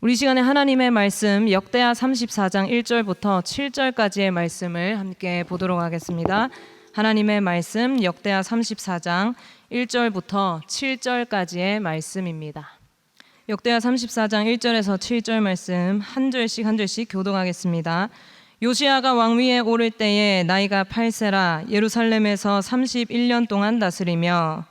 우리 시간에 하나님의 말씀 역대하 34장 1절부터 7절까지의 말씀을 함께 보도록 하겠습니다. 하나님의 말씀 역대하 34장 1절부터 7절까지의 말씀입니다. 역대하 34장 1절에서 7절 말씀 한 절씩 교독하겠습니다. 요시야가 왕위에 오를 때에 나이가 8세라 예루살렘에서 31년 동안 다스리며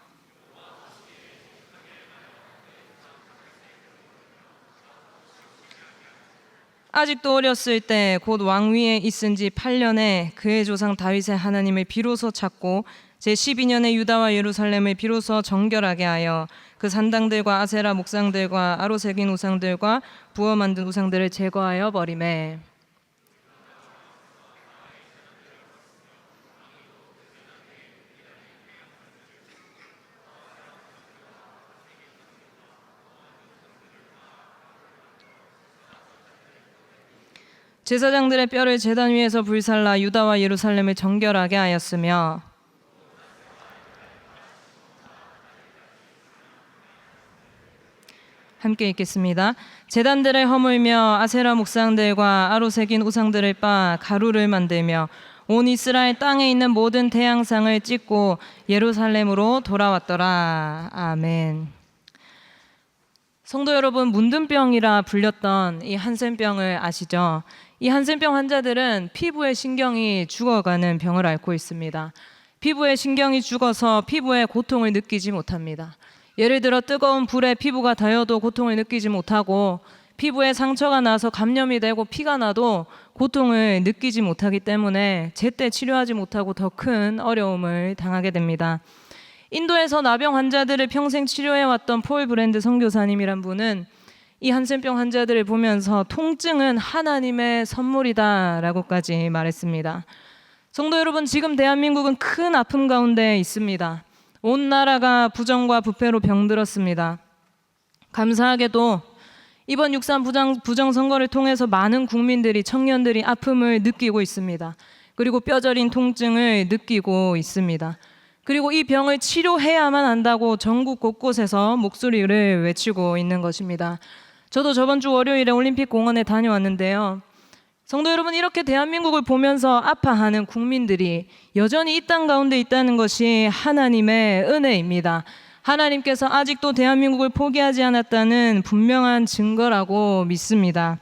아직도 어렸을 때 곧 왕위에 있은 지 8년에 그의 조상 다윗의 하나님을 비로소 찾고 제12년에 유다와 예루살렘을 비로소 정결하게 하여 그 산당들과 아세라 목상들과 아로 새긴 우상들과 부어 만든 우상들을 제거하여 버리매 제사장들의 뼈를 제단 위에서 불살라 유다와 예루살렘을 정결하게 하였으며 함께 읽겠습니다. 제단들을 허물며 아세라 목상들과 아로 새긴 우상들을 빻아 가루를 만들며 온 이스라엘 땅에 있는 모든 태양상을 찍고 예루살렘으로 돌아왔더라. 아멘. 성도 여러분, 문둥병이라 불렸던 이 한센병을 아시죠? 이 한센병 환자들은 피부의 신경이 죽어가는 병을 앓고 있습니다. 피부의 신경이 죽어서 피부에 고통을 느끼지 못합니다. 예를 들어 뜨거운 불에 피부가 닿아도 고통을 느끼지 못하고 피부에 상처가 나서 감염이 되고 피가 나도 고통을 느끼지 못하기 때문에 제때 치료하지 못하고 더 큰 어려움을 당하게 됩니다. 인도에서 나병 환자들을 평생 치료해왔던 폴 브랜드 선교사님이란 분은 이 한센병 환자들을 보면서 통증은 하나님의 선물이다 라고까지 말했습니다. 성도 여러분, 지금 대한민국은 큰 아픔 가운데 있습니다. 온 나라가 부정과 부패로 병들었습니다. 감사하게도 이번 6.3 부정선거를 통해서 많은 국민들이, 청년들이 아픔을 느끼고 있습니다. 그리고 뼈저린 통증을 느끼고 있습니다. 그리고 이 병을 치료해야만 한다고 전국 곳곳에서 목소리를 외치고 있는 것입니다. 저도 저번 주 월요일에 올림픽 공원에 다녀왔는데요. 성도 여러분, 이렇게 대한민국을 보면서 아파하는 국민들이 여전히 이 땅 가운데 있다는 것이 하나님의 은혜입니다. 하나님께서 아직도 대한민국을 포기하지 않았다는 분명한 증거라고 믿습니다.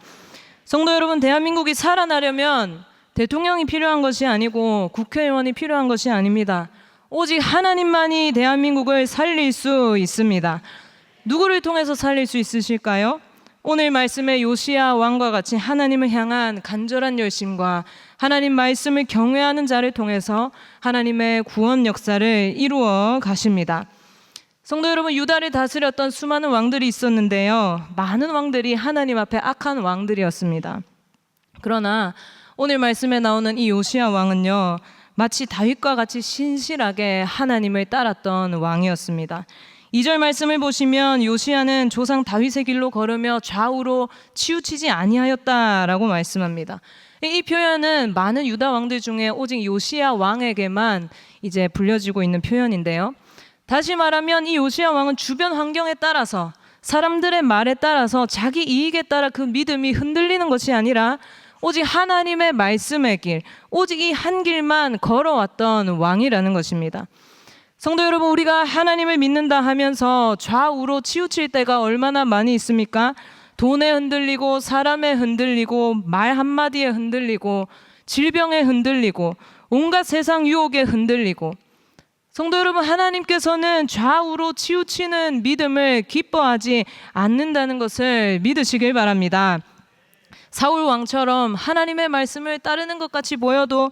성도 여러분, 대한민국이 살아나려면 대통령이 필요한 것이 아니고 국회의원이 필요한 것이 아닙니다. 오직 하나님만이 대한민국을 살릴 수 있습니다. 누구를 통해서 살릴 수 있으실까요? 오늘 말씀의 요시야 왕과 같이 하나님을 향한 간절한 열심과 하나님 말씀을 경외하는 자를 통해서 하나님의 구원 역사를 이루어 가십니다. 성도 여러분, 유다를 다스렸던 수많은 왕들이 있었는데요. 많은 왕들이 하나님 앞에 악한 왕들이었습니다. 그러나 오늘 말씀에 나오는 이 요시야 왕은요, 마치 다윗과 같이 신실하게 하나님을 따랐던 왕이었습니다. 2절 말씀을 보시면 요시야는 조상 다윗의 길로 걸으며 좌우로 치우치지 아니하였다라고 말씀합니다. 이 표현은 많은 유다 왕들 중에 오직 요시야 왕에게만 이제 불려지고 있는 표현인데요. 다시 말하면 이 요시야 왕은 주변 환경에 따라서, 사람들의 말에 따라서 자기 이익에 따라 그 믿음이 흔들리는 것이 아니라 오직 하나님의 말씀의 길, 오직 이 한 길만 걸어왔던 왕이라는 것입니다. 성도 여러분, 우리가 하나님을 믿는다 하면서 좌우로 치우칠 때가 얼마나 많이 있습니까? 돈에 흔들리고, 사람에 흔들리고, 말 한마디에 흔들리고, 질병에 흔들리고, 온갖 세상 유혹에 흔들리고. 성도 여러분, 하나님께서는 좌우로 치우치는 믿음을 기뻐하지 않는다는 것을 믿으시길 바랍니다. 사울 왕처럼 하나님의 말씀을 따르는 것 같이 보여도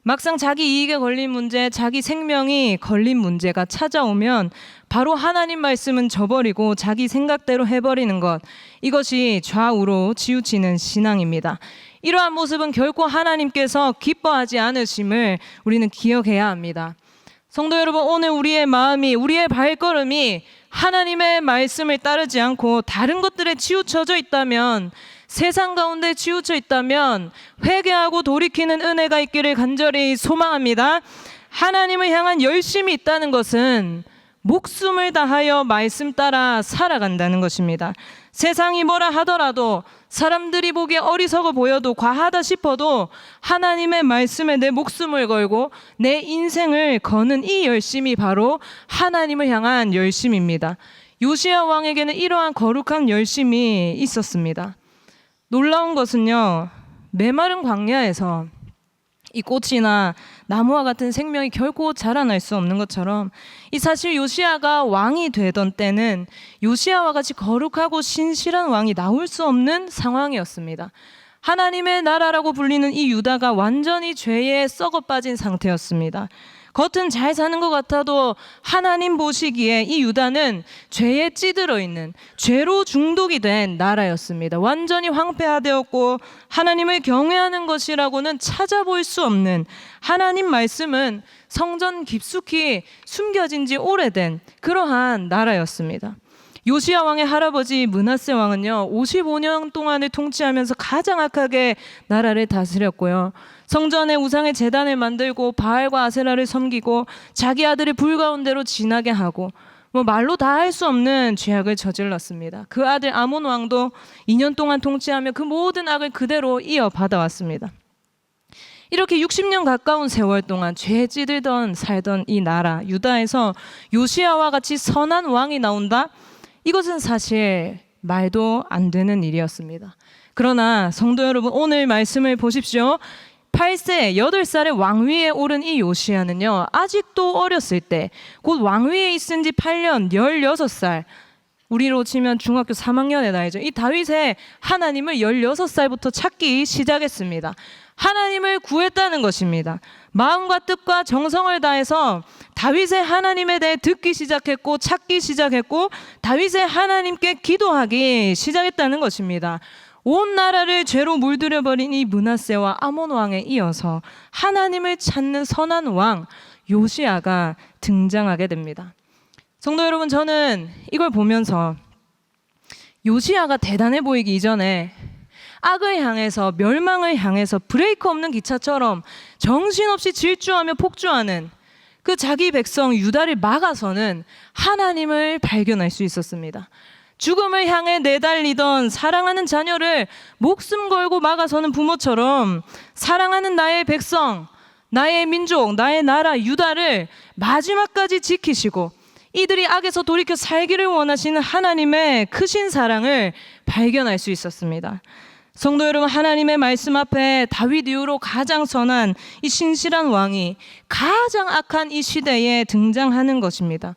막상 자기 이익에 걸린 문제, 자기 생명이 걸린 문제가 찾아오면 바로 하나님 말씀은 저버리고 자기 생각대로 해버리는 것, 이것이 좌우로 치우치는 신앙입니다. 이러한 모습은 결코 하나님께서 기뻐하지 않으심을 우리는 기억해야 합니다. 성도 여러분, 오늘 우리의 마음이, 우리의 발걸음이 하나님의 말씀을 따르지 않고 다른 것들에 치우쳐져 있다면, 세상 가운데 치우쳐 있다면 회개하고 돌이키는 은혜가 있기를 간절히 소망합니다. 하나님을 향한 열심이 있다는 것은 목숨을 다하여 말씀 따라 살아간다는 것입니다. 세상이 뭐라 하더라도, 사람들이 보기에 어리석어 보여도, 과하다 싶어도 하나님의 말씀에 내 목숨을 걸고 내 인생을 거는 이 열심이 바로 하나님을 향한 열심입니다. 요시야 왕에게는 이러한 거룩한 열심이 있었습니다. 놀라운 것은요, 메마른 광야에서 이 꽃이나 나무와 같은 생명이 결코 자라날 수 없는 것처럼, 이 사실 요시야가 왕이 되던 때는 요시야와 같이 거룩하고 신실한 왕이 나올 수 없는 상황이었습니다. 하나님의 나라라고 불리는 이 유다가 완전히 죄에 썩어 빠진 상태였습니다. 겉은 잘 사는 것 같아도 하나님 보시기에 이 유다는 죄에 찌들어 있는, 죄로 중독이 된 나라였습니다. 완전히 황폐화되었고 하나님을 경외하는 것이라고는 찾아볼 수 없는, 하나님 말씀은 성전 깊숙이 숨겨진 지 오래된 그러한 나라였습니다. 요시야 왕의 할아버지 므낫세 왕은요, 55년 동안을 통치하면서 가장 악하게 나라를 다스렸고요, 성전에 우상의 제단을 만들고 바알과 아세라를 섬기고 자기 아들을 불 가운데로 지나게 하고 말로 다 할 수 없는 죄악을 저질렀습니다. 그 아들 아몬 왕도 2년 동안 통치하며 그 모든 악을 그대로 이어받아 왔습니다. 이렇게 60년 가까운 세월 동안 죄에 찌들던 살던 이 나라 유다에서 요시야와 같이 선한 왕이 나온다? 이것은 사실 말도 안 되는 일이었습니다. 그러나 성도 여러분, 오늘 말씀을 보십시오. 8세 8살의 왕위에 오른 이 요시야는요, 아직도 어렸을 때, 곧 왕위에 있은 지 8년 16살, 우리로 치면 중학교 3학년의 나이죠. 이 다윗의 하나님을 16살부터 찾기 시작했습니다. 하나님을 구했다는 것입니다. 마음과 뜻과 정성을 다해서 다윗의 하나님에 대해 듣기 시작했고 찾기 시작했고 다윗의 하나님께 기도하기 시작했다는 것입니다. 온 나라를 죄로 물들여버린 이 므낫세와 아몬 왕에 이어서 하나님을 찾는 선한 왕 요시야가 등장하게 됩니다. 성도 여러분, 저는 이걸 보면서 요시야가 대단해 보이기 이전에 악을 향해서, 멸망을 향해서 브레이크 없는 기차처럼 정신없이 질주하며 폭주하는 그 자기 백성 유다를 막아서는 하나님을 발견할 수 있었습니다. 죽음을 향해 내달리던 사랑하는 자녀를 목숨 걸고 막아서는 부모처럼 사랑하는 나의 백성, 나의 민족, 나의 나라 유다를 마지막까지 지키시고 이들이 악에서 돌이켜 살기를 원하시는 하나님의 크신 사랑을 발견할 수 있었습니다. 성도 여러분, 하나님의 말씀 앞에 다윗 이후로 가장 선한 이 신실한 왕이 가장 악한 이 시대에 등장하는 것입니다.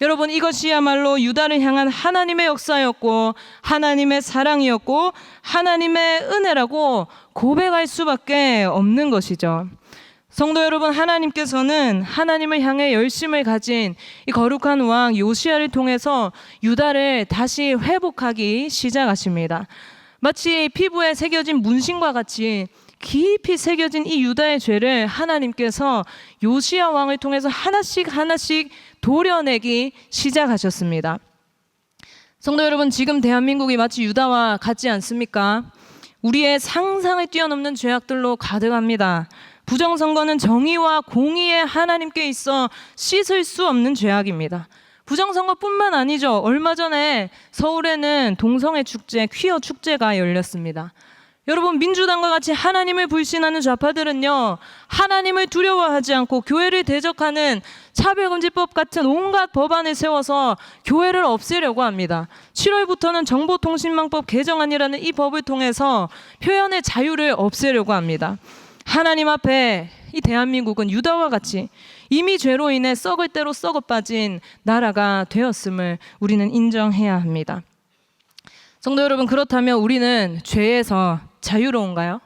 여러분, 이것이야말로 유다를 향한 하나님의 역사였고 하나님의 사랑이었고 하나님의 은혜라고 고백할 수밖에 없는 것이죠. 성도 여러분, 하나님께서는 하나님을 향해 열심을 가진 이 거룩한 왕 요시야를 통해서 유다를 다시 회복하기 시작하십니다. 마치 피부에 새겨진 문신과 같이 깊이 새겨진 이 유다의 죄를 하나님께서 요시야 왕을 통해서 하나씩 하나씩 도려내기 시작하셨습니다. 성도 여러분, 지금 대한민국이 마치 유다와 같지 않습니까? 우리의 상상을 뛰어넘는 죄악들로 가득합니다. 부정선거는 정의와 공의의 하나님께 있어 씻을 수 없는 죄악입니다. 부정선거뿐만 아니죠. 얼마 전에 서울에는 동성애 축제, 퀴어 축제가 열렸습니다. 여러분, 민주당과 같이 하나님을 불신하는 좌파들은요, 하나님을 두려워하지 않고 교회를 대적하는 차별금지법 같은 온갖 법안을 세워서 교회를 없애려고 합니다. 7월부터는 정보통신망법 개정안이라는 이 법을 통해서 표현의 자유를 없애려고 합니다. 하나님 앞에 이 대한민국은 유다와 같이 이미 죄로 인해 썩을 대로 썩어 빠진 나라가 되었음을 우리는 인정해야 합니다. 성도 여러분, 그렇다면 우리는 죄에서 자유로운가요?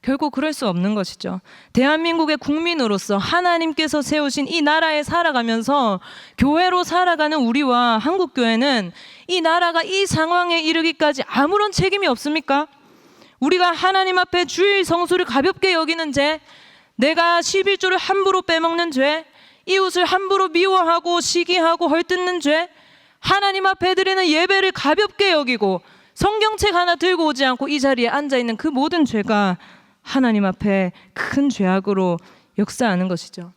결코 그럴 수 없는 것이죠. 대한민국의 국민으로서 하나님께서 세우신 이 나라에 살아가면서 교회로 살아가는 우리와 한국교회는 이 나라가 이 상황에 이르기까지 아무런 책임이 없습니까? 우리가 하나님 앞에 주일 성수를 가볍게 여기는 죄, 내가 11조를 함부로 빼먹는 죄, 이웃을 함부로 미워하고 시기하고 헐뜯는 죄, 하나님 앞에 드리는 예배를 가볍게 여기고 성경책 하나 들고 오지 않고 이 자리에 앉아있는 그 모든 죄가 하나님 앞에 큰 죄악으로 역사하는 것이죠.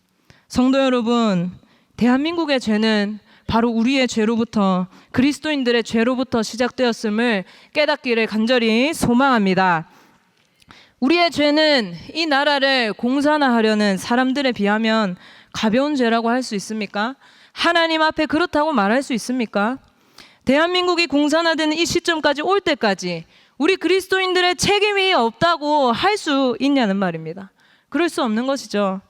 성도 여러분, 대한민국의 죄는 바로 우리의 죄로부터, 그리스도인들의 죄로부터 시작되었음을 깨닫기를 간절히 소망합니다. 우리의 죄는 이 나라를 공산화하려는 사람들에 비하면 가벼운 죄라고 할 수 있습니까? 하나님 앞에 그렇다고 말할 수 있습니까? 대한민국이 공산화되는 이 시점까지 올 때까지 우리 그리스도인들의 책임이 없다고 할 수 있냐는 말입니다. 그럴 수 없는 것이죠.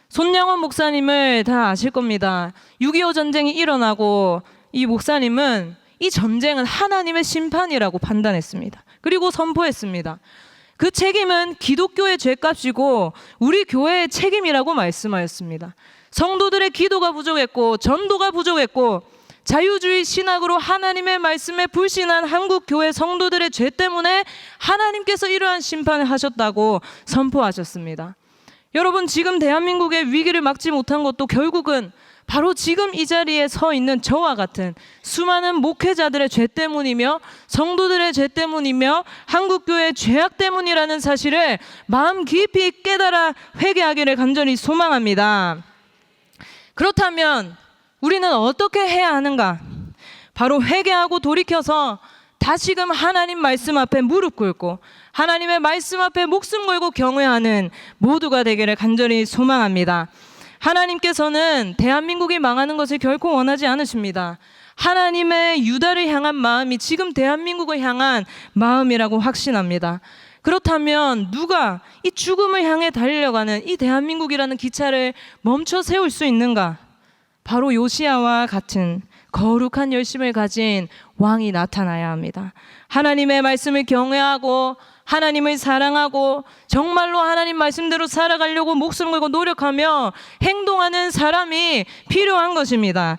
손양원 목사님을 다 아실 겁니다. 6.25 전쟁이 일어나고 이 목사님은 이 전쟁은 하나님의 심판이라고 판단했습니다. 그리고 선포했습니다. 그 책임은 기독교의 죄값이고 우리 교회의 책임이라고 말씀하였습니다. 성도들의 기도가 부족했고 전도가 부족했고 자유주의 신학으로 하나님의 말씀에 불신한 한국 교회 성도들의 죄 때문에 하나님께서 이러한 심판을 하셨다고 선포하셨습니다. 여러분, 지금 대한민국의 위기를 막지 못한 것도 결국은 바로 지금 이 자리에 서 있는 저와 같은 수많은 목회자들의 죄 때문이며 성도들의 죄 때문이며 한국교회의 죄악 때문이라는 사실을 마음 깊이 깨달아 회개하기를 간절히 소망합니다. 그렇다면 우리는 어떻게 해야 하는가? 바로 회개하고 돌이켜서 다시금 하나님 말씀 앞에 무릎 꿇고 하나님의 말씀 앞에 목숨 걸고 경외하는 모두가 되기를 간절히 소망합니다. 하나님께서는 대한민국이 망하는 것을 결코 원하지 않으십니다. 하나님의 유다를 향한 마음이 지금 대한민국을 향한 마음이라고 확신합니다. 그렇다면 누가 이 죽음을 향해 달려가는 이 대한민국이라는 기차를 멈춰 세울 수 있는가? 바로 요시야와 같은 거룩한 열심을 가진 왕이 나타나야 합니다. 하나님의 말씀을 경외하고 하나님을 사랑하고 정말로 하나님 말씀대로 살아가려고 목숨 걸고 노력하며 행동하는 사람이 필요한 것입니다.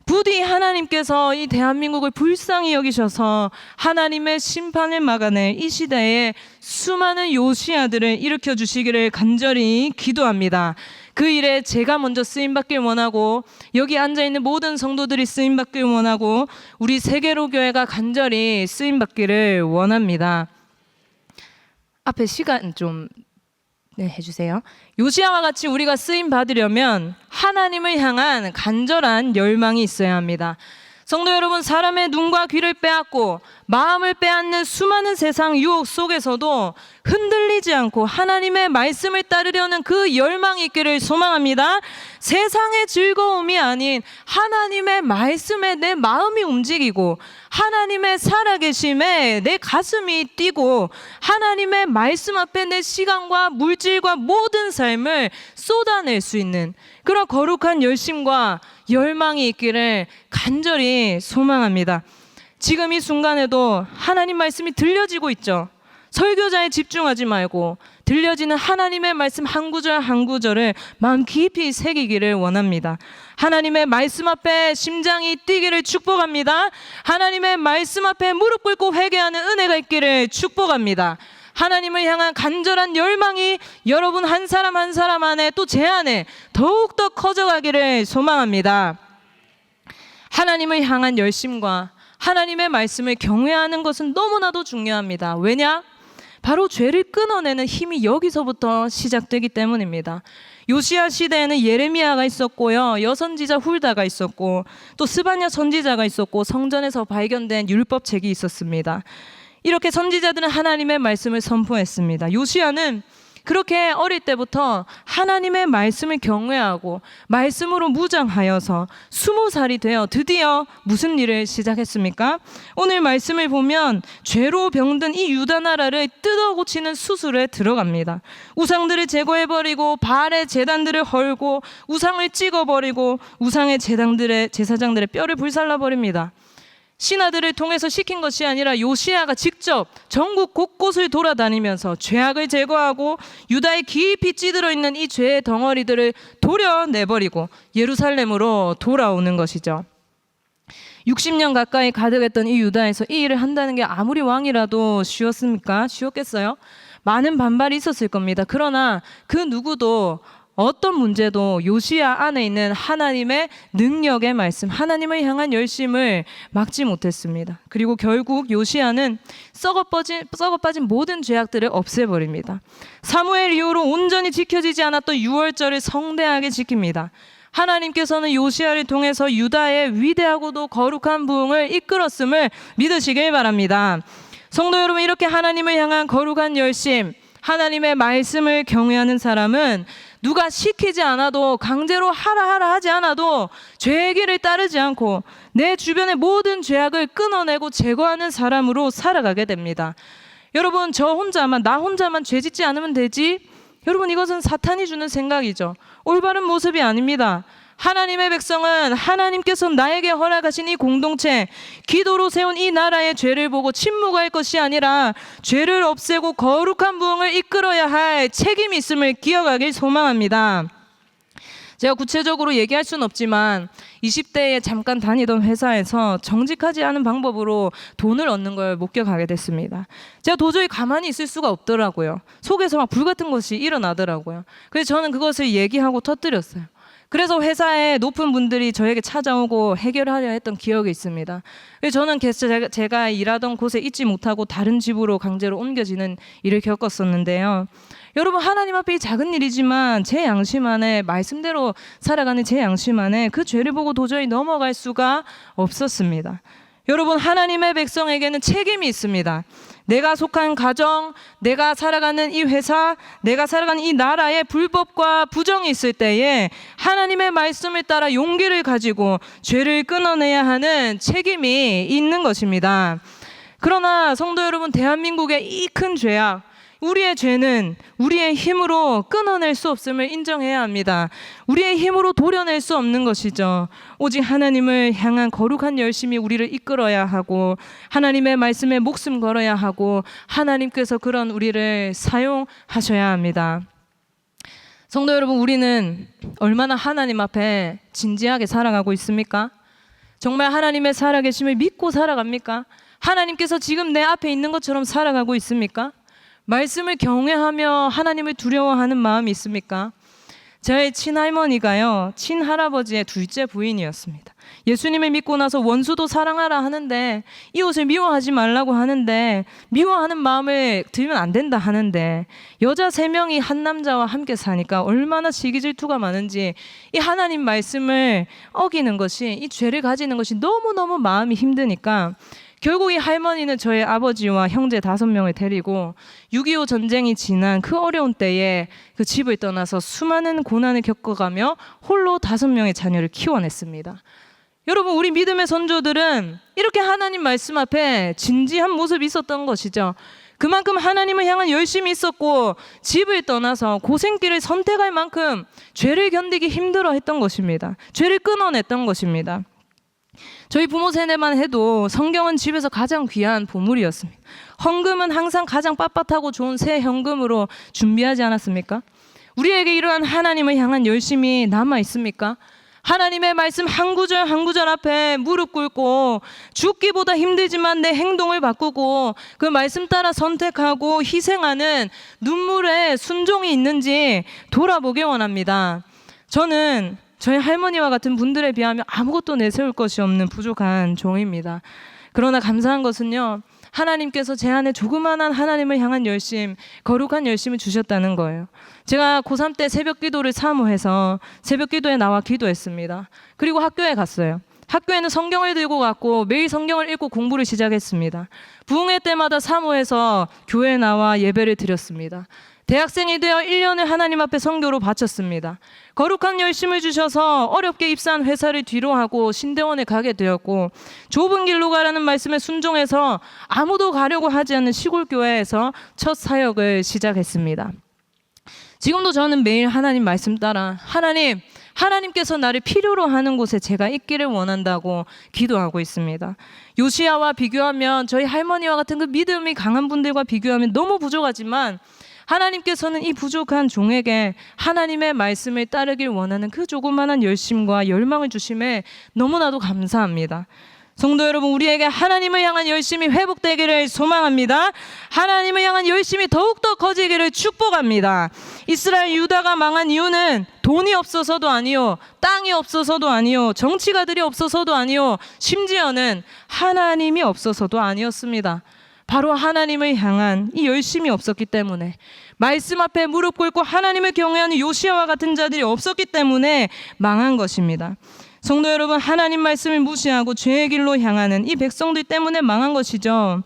부디 하나님께서 이 대한민국을 불쌍히 여기셔서 하나님의 심판을 막아낼 이 시대에 수많은 요시야들을 일으켜 주시기를 간절히 기도합니다. 그 일에 제가 먼저 쓰임받길 원하고 여기 앉아있는 모든 성도들이 쓰임받길 원하고 우리 세계로 교회가 간절히 쓰임받기를 원합니다. 앞에 시간 좀 해주세요. 요시야와 같이 우리가 쓰임 받으려면 하나님을 향한 간절한 열망이 있어야 합니다. 성도 여러분, 사람의 눈과 귀를 빼앗고 마음을 빼앗는 수많은 세상 유혹 속에서도 흔들리지 않고 하나님의 말씀을 따르려는 그 열망이 있기를 소망합니다. 세상의 즐거움이 아닌 하나님의 말씀에 내 마음이 움직이고 하나님의 살아계심에 내 가슴이 뛰고 하나님의 말씀 앞에 내 시간과 물질과 모든 삶을 쏟아낼 수 있는 그런 거룩한 열심과 열망이 있기를 간절히 소망합니다. 지금 이 순간에도 하나님 말씀이 들려지고 있죠. 설교자에 집중하지 말고 들려지는 하나님의 말씀 한 구절 한 구절을 마음 깊이 새기기를 원합니다. 하나님의 말씀 앞에 심장이 뛰기를 축복합니다. 하나님의 말씀 앞에 무릎 꿇고 회개하는 은혜가 있기를 축복합니다. 하나님을 향한 간절한 열망이 여러분 한 사람 한 사람 안에 또 제 안에 더욱더 커져가기를 소망합니다. 하나님을 향한 열심과 하나님의 말씀을 경외하는 것은 너무나도 중요합니다. 왜냐? 바로 죄를 끊어내는 힘이 여기서부터 시작되기 때문입니다. 요시야 시대에는 예레미야가 있었고요, 여선지자 훌다가 있었고 또 스바냐 선지자가 있었고 성전에서 발견된 율법책이 있었습니다. 이렇게 선지자들은 하나님의 말씀을 선포했습니다. 요시야는 그렇게 어릴 때부터 하나님의 말씀을 경외하고 말씀으로 무장하여서 20살이 되어 드디어 무슨 일을 시작했습니까? 오늘 말씀을 보면 죄로 병든 이 유다 나라를 뜯어 고치는 수술에 들어갑니다. 우상들을 제거해버리고 바알의 제단들을 헐고 우상을 찍어버리고 우상의 제사장들의 뼈를 불살라버립니다. 신하들을 통해서 시킨 것이 아니라 요시야가 직접 전국 곳곳을 돌아다니면서 죄악을 제거하고 유다에 깊이 찌들어 있는 이 죄의 덩어리들을 도려내버리고 예루살렘으로 돌아오는 것이죠. 60년 가까이 가득했던 이 유다에서 이 일을 한다는 게 아무리 왕이라도 쉬웠습니까? 쉬웠겠어요? 많은 반발이 있었을 겁니다. 그러나 그 누구도 어떤 문제도 요시야 안에 있는 하나님의 능력의 말씀, 하나님을 향한 열심을 막지 못했습니다. 그리고 결국 요시야는 썩어빠진 모든 죄악들을 없애버립니다. 사무엘 이후로 온전히 지켜지지 않았던 유월절을 성대하게 지킵니다. 하나님께서는 요시야를 통해서 유다의 위대하고도 거룩한 부흥을 이끌었음을 믿으시길 바랍니다. 성도 여러분, 이렇게 하나님을 향한 거룩한 열심, 하나님의 말씀을 경외하는 사람은 누가 시키지 않아도, 강제로 하라 하지 않아도 죄의 길을 따르지 않고 내 주변의 모든 죄악을 끊어내고 제거하는 사람으로 살아가게 됩니다. 여러분, 나 혼자만 죄 짓지 않으면 되지? 여러분, 이것은 사탄이 주는 생각이죠. 올바른 모습이 아닙니다. 하나님의 백성은 하나님께서 나에게 허락하신 이 공동체, 기도로 세운 이 나라의 죄를 보고 침묵할 것이 아니라 죄를 없애고 거룩한 부흥을 이끌어야 할 책임이 있음을 기억하길 소망합니다. 제가 구체적으로 얘기할 수는 없지만 20대에 잠깐 다니던 회사에서 정직하지 않은 방법으로 돈을 얻는 걸 목격하게 됐습니다. 제가 도저히 가만히 있을 수가 없더라고요. 속에서 막 불같은 것이 일어나더라고요. 그래서 저는 그것을 얘기하고 터뜨렸어요. 그래서 회사에 높은 분들이 저에게 찾아오고 해결하려 했던 기억이 있습니다. 그래서 저는 제가 일하던 곳에 있지 못하고 다른 집으로 강제로 옮겨지는 일을 겪었었는데요. 여러분, 하나님 앞에 이 작은 일이지만 제 양심 안에, 말씀대로 살아가는 제 양심 안에 그 죄를 보고 도저히 넘어갈 수가 없었습니다. 여러분, 하나님의 백성에게는 책임이 있습니다. 내가 속한 가정, 내가 살아가는 이 회사, 내가 살아가는 이 나라에 불법과 부정이 있을 때에 하나님의 말씀을 따라 용기를 가지고 죄를 끊어내야 하는 책임이 있는 것입니다. 그러나 성도 여러분, 대한민국의 이 큰 죄악, 우리의 죄는 우리의 힘으로 끊어낼 수 없음을 인정해야 합니다. 우리의 힘으로 도려낼 수 없는 것이죠. 오직 하나님을 향한 거룩한 열심이 우리를 이끌어야 하고, 하나님의 말씀에 목숨 걸어야 하고, 하나님께서 그런 우리를 사용하셔야 합니다. 성도 여러분, 우리는 얼마나 하나님 앞에 진지하게 살아가고 있습니까? 정말 하나님의 살아계심을 믿고 살아갑니까? 하나님께서 지금 내 앞에 있는 것처럼 살아가고 있습니까? 말씀을 경외하며 하나님을 두려워하는 마음이 있습니까? 저의 친할머니가요, 친할아버지의 둘째 부인이었습니다. 예수님을 믿고 나서 원수도 사랑하라 하는데, 이웃을 미워하지 말라고 하는데, 미워하는 마음을 들면 안 된다 하는데, 여자 3명이 한 남자와 함께 사니까 얼마나 시기 질투가 많은지, 이 하나님 말씀을 어기는 것이, 이 죄를 가지는 것이 너무너무 마음이 힘드니까 결국 이 할머니는 저의 아버지와 형제 5명을 데리고 6.25 전쟁이 지난 그 어려운 때에 그 집을 떠나서 수많은 고난을 겪어가며 홀로 5명의 자녀를 키워냈습니다. 여러분, 우리 믿음의 선조들은 이렇게 하나님 말씀 앞에 진지한 모습이 있었던 것이죠. 그만큼 하나님을 향한 열심이 있었고, 집을 떠나서 고생길을 선택할 만큼 죄를 견디기 힘들어 했던 것입니다. 죄를 끊어냈던 것입니다. 저희 부모 세대만 해도 성경은 집에서 가장 귀한 보물이었습니다. 헌금은 항상 가장 빳빳하고 좋은 새 현금으로 준비하지 않았습니까? 우리에게 이러한 하나님을 향한 열심이 남아 있습니까? 하나님의 말씀 한 구절 한 구절 앞에 무릎 꿇고, 죽기보다 힘들지만 내 행동을 바꾸고 그 말씀 따라 선택하고 희생하는 눈물의 순종이 있는지 돌아보기 원합니다. 저는 저희 할머니와 같은 분들에 비하면 아무것도 내세울 것이 없는 부족한 종입니다. 그러나 감사한 것은요, 하나님께서 제 안에 조그만한 하나님을 향한 열심, 거룩한 열심을 주셨다는 거예요. 제가 고3 때 새벽 기도를 사모해서 새벽 기도에 나와 기도했습니다. 그리고 학교에 갔어요. 학교에는 성경을 들고 갔고 매일 성경을 읽고 공부를 시작했습니다. 부흥회 때마다 사모해서 교회에 나와 예배를 드렸습니다. 대학생이 되어 1년을 하나님 앞에 선교로 바쳤습니다. 거룩한 열심을 주셔서 어렵게 입사한 회사를 뒤로하고 신대원에 가게 되었고, 좁은 길로 가라는 말씀에 순종해서 아무도 가려고 하지 않는 시골 교회에서 첫 사역을 시작했습니다. 지금도 저는 매일 하나님 말씀 따라 하나님께서 나를 필요로 하는 곳에 제가 있기를 원한다고 기도하고 있습니다. 요시야와 비교하면, 저희 할머니와 같은 그 믿음이 강한 분들과 비교하면 너무 부족하지만, 하나님께서는 이 부족한 종에게 하나님의 말씀을 따르길 원하는 그 조그마한 열심과 열망을 주심에 너무나도 감사합니다. 성도 여러분, 우리에게 하나님을 향한 열심이 회복되기를 소망합니다. 하나님을 향한 열심이 더욱더 커지기를 축복합니다. 이스라엘 유다가 망한 이유는 돈이 없어서도 아니요, 땅이 없어서도 아니요, 정치가들이 없어서도 아니요, 심지어는 하나님이 없어서도 아니었습니다. 바로 하나님을 향한 이 열심이 없었기 때문에, 말씀 앞에 무릎 꿇고 하나님을 경외하는 요시야와 같은 자들이 없었기 때문에 망한 것입니다. 성도 여러분, 하나님 말씀을 무시하고 죄의 길로 향하는 이 백성들 때문에 망한 것이죠.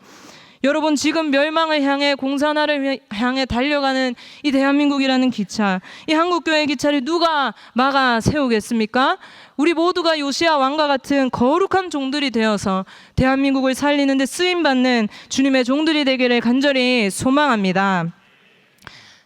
여러분, 지금 멸망을 향해, 공산화를 향해 달려가는 이 대한민국이라는 기차, 이 한국교회 기차를 누가 막아 세우겠습니까? 우리 모두가 요시야 왕과 같은 거룩한 종들이 되어서 대한민국을 살리는 데 쓰임받는 주님의 종들이 되기를 간절히 소망합니다.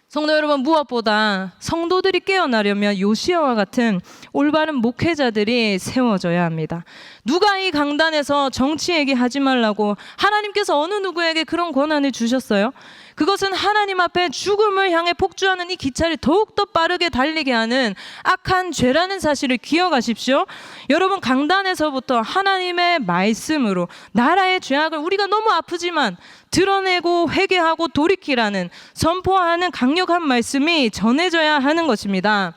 성도 여러분, 무엇보다 성도들이 깨어나려면 요시야와 같은 올바른 목회자들이 세워져야 합니다. 누가 이 강단에서 정치 얘기하지 말라고 하나님께서 어느 누구에게 그런 권한을 주셨어요? 그것은 하나님 앞에 죽음을 향해 폭주하는 이 기차를 더욱더 빠르게 달리게 하는 악한 죄라는 사실을 기억하십시오. 여러분, 강단에서부터 하나님의 말씀으로 나라의 죄악을 우리가 너무 아프지만 드러내고 회개하고 돌이키라는, 선포하는 강력한 말씀이 전해져야 하는 것입니다.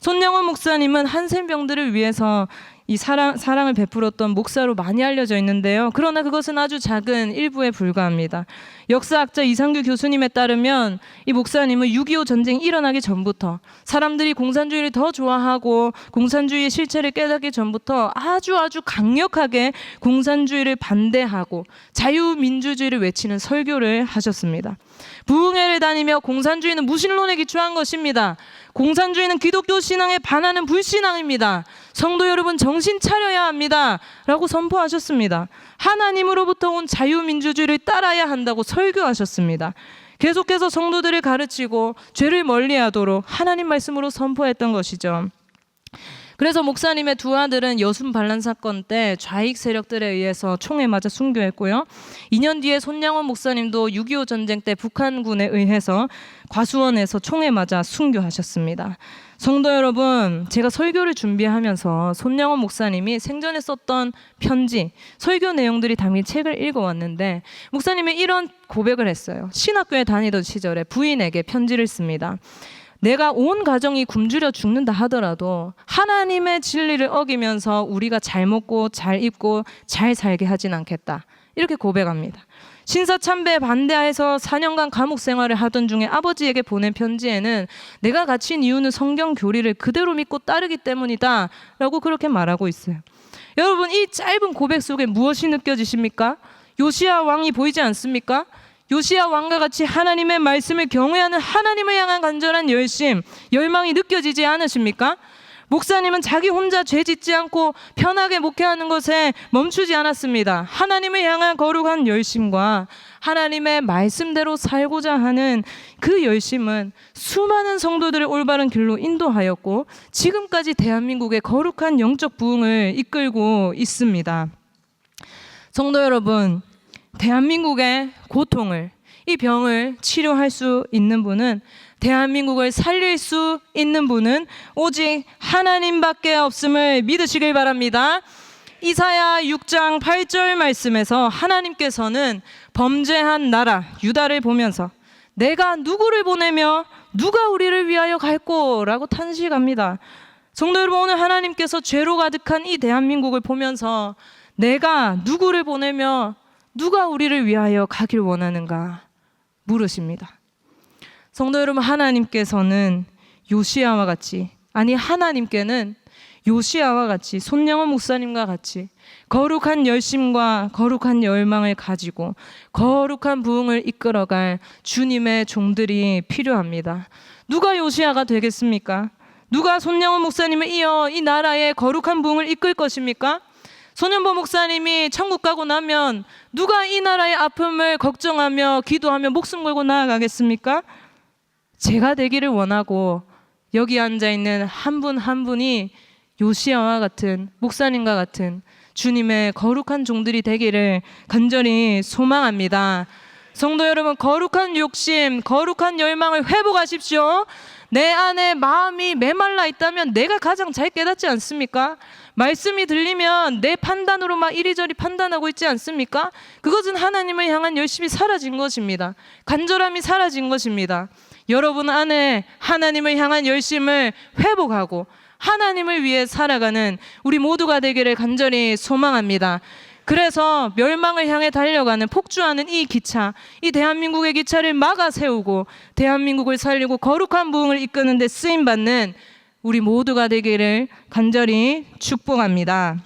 손영원 목사님은 한센병들을 위해서 이 사랑을 베풀었던 목사로 많이 알려져 있는데요. 그러나 그것은 아주 작은 일부에 불과합니다. 역사학자 이상규 교수님에 따르면 이 목사님은 6.25 전쟁이 일어나기 전부터, 사람들이 공산주의를 더 좋아하고 공산주의의 실체를 깨닫기 전부터 아주 강력하게 공산주의를 반대하고 자유민주주의를 외치는 설교를 하셨습니다. 부흥회를 다니며 공산주의는 무신론에 기초한 것입니다. 공산주의는 기독교 신앙에 반하는 불신앙입니다. 성도 여러분, 정신 차려야 합니다 라고 선포하셨습니다. 하나님으로부터 온 자유민주주의를 따라야 한다고 설교하셨습니다. 계속해서 성도들을 가르치고 죄를 멀리하도록 하나님 말씀으로 선포했던 것이죠. 그래서 목사님의 두 아들은 여순 반란 사건 때 좌익 세력들에 의해서 총에 맞아 순교했고요. 2년 뒤에 손양원 목사님도 6.25 전쟁 때 북한군에 의해서 과수원에서 총에 맞아 순교하셨습니다. 성도 여러분, 제가 설교를 준비하면서 손양원 목사님이 생전에 썼던 편지, 설교 내용들이 담긴 책을 읽어왔는데, 목사님이 이런 고백을 했어요. 신학교에 다니던 시절에 부인에게 편지를 씁니다. 내가 온 가정이 굶주려 죽는다 하더라도 하나님의 진리를 어기면서 우리가 잘 먹고 잘 입고 잘 살게 하진 않겠다, 이렇게 고백합니다. 신사참배에 반대해서 4년간 감옥 생활을 하던 중에 아버지에게 보낸 편지에는 내가 갇힌 이유는 성경 교리를 그대로 믿고 따르기 때문이다 라고 그렇게 말하고 있어요. 여러분, 이 짧은 고백 속에 무엇이 느껴지십니까? 요시야 왕이 보이지 않습니까? 요시야 왕과 같이 하나님의 말씀을 경외하는 하나님을 향한 간절한 열심, 열망이 느껴지지 않으십니까? 목사님은 자기 혼자 죄 짓지 않고 편하게 목회하는 것에 멈추지 않았습니다. 하나님을 향한 거룩한 열심과 하나님의 말씀대로 살고자 하는 그 열심은 수많은 성도들을 올바른 길로 인도하였고 지금까지 대한민국의 거룩한 영적 부흥을 이끌고 있습니다. 성도 여러분, 대한민국의 고통을, 이 병을 치료할 수 있는 분은, 대한민국을 살릴 수 있는 분은 오직 하나님밖에 없음을 믿으시길 바랍니다. 이사야 6장 8절 말씀에서 하나님께서는 범죄한 나라 유다를 보면서 내가 누구를 보내며 누가 우리를 위하여 갈꼬라고 탄식합니다. 성도 여러분, 오늘 하나님께서 죄로 가득한 이 대한민국을 보면서 내가 누구를 보내며 누가 우리를 위하여 가길 원하는가 물으십니다. 성도 여러분, 하나님께서는 요시야와 같이, 아니 하나님께는 요시야와 같이, 손영원 목사님과 같이 거룩한 열심과 거룩한 열망을 가지고 거룩한 부흥을 이끌어갈 주님의 종들이 필요합니다. 누가 요시야가 되겠습니까? 누가 손영원 목사님을 이어 이 나라의 거룩한 부흥을 이끌 것입니까? 손현보 목사님이 천국 가고 나면 누가 이 나라의 아픔을 걱정하며 기도하며 목숨 걸고 나아가겠습니까? 제가 되기를 원하고 여기 앉아있는 한 분 한 분이 요시야와 같은, 목사님과 같은 주님의 거룩한 종들이 되기를 간절히 소망합니다. 성도 여러분, 거룩한 욕심, 거룩한 열망을 회복하십시오. 내 안에 마음이 메말라 있다면 내가 가장 잘 깨닫지 않습니까? 말씀이 들리면 내 판단으로 막 이리저리 판단하고 있지 않습니까? 그것은 하나님을 향한 열심이 사라진 것입니다. 간절함이 사라진 것입니다. 여러분 안에 하나님을 향한 열심을 회복하고 하나님을 위해 살아가는 우리 모두가 되기를 간절히 소망합니다. 그래서 멸망을 향해 달려가는 폭주하는 이 기차, 이 대한민국의 기차를 막아 세우고 대한민국을 살리고 거룩한 부흥을 이끄는 데 쓰임받는 우리 모두가 되기를 간절히 축복합니다.